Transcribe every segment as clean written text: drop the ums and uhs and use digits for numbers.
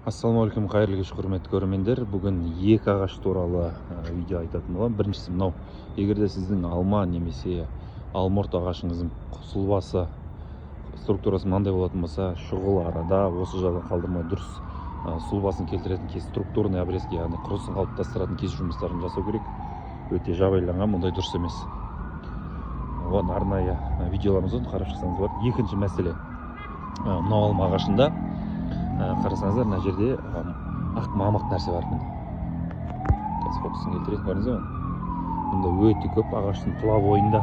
Ассалаумағалейкум, қайырлы кеш құрметті көрермендер. Бүгін екі ағаш туралы видео айтатын боламын. Біріншісі мынау, егер де сіздің алма немесе алмұрт ағашыңыздың сұлбасы структурасы мынандай болатын болса, шұғыл арада осы жағдай қалдырмай дұрыс сұлбасын келтіретін кез, структурный обрезки, яғни құрысын қалыптастыратын кез жұмыстарын жасау керек. Өте жабайыланған, мұндай дұрыс емес. Оған арнайы видеоларымызды қарап шықсаңыз болады. Екінші мәселе, мынау алма ағашында қарасаңыздар, мына жерде ақ мамық нәрсе бар. Қазір фокусын келтірейін, көрдіңіз бе? Мұнда өте көп ағаштың тұла бойында.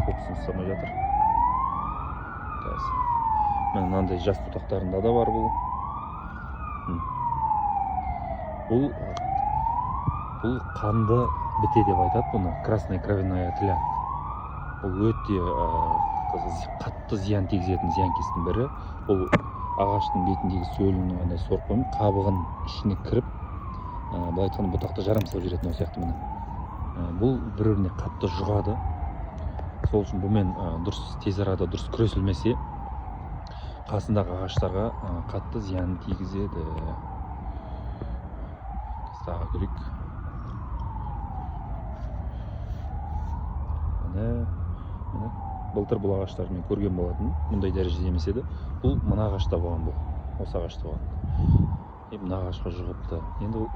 Фокусын ұстамай жатыр. Мынандай жас бұтақтарында да бар бұл. Бұл қанды біте деп айтады бұны, красная кровяная тля. Бұл өте қатты зиян тигізетін зиянкестің бірі. Бұл ағаштың бетіндегі сөлінің сорпын қабығын ішіне кіріп, былай айтқанда бұтақты жарамсыз жүретін осы сияқты міне. Бұл бір-біріне қатты жұғады. Сол үшін бұмен дұрыс тез арада дұрыс күресілмесе, қасындағы ағаштарға қатты зиян тигізеді. Тағы көрейік. Былтыр бұл ағаштарды мен көрген болатын, мұндай дәрежеде емес еді. Бұл мына ағашта болған, осы ағашта болған. Мына ағашқа жұғыпты. Енді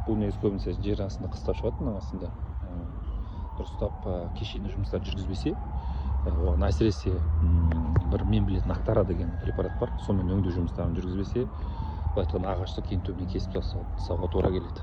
бұл негізі көбінесе жер астында қыстап шығады, мына астында. Дұрыстап кешенді жұмыстар жүргізбесе, оған әсіресе бір мен білетін Актара деген препарат бар, сонымен өңдеу жұмыстарын жүргізбесе, былай айтқанда ағашты кейін түбіне кесіп тастауға тура келеді.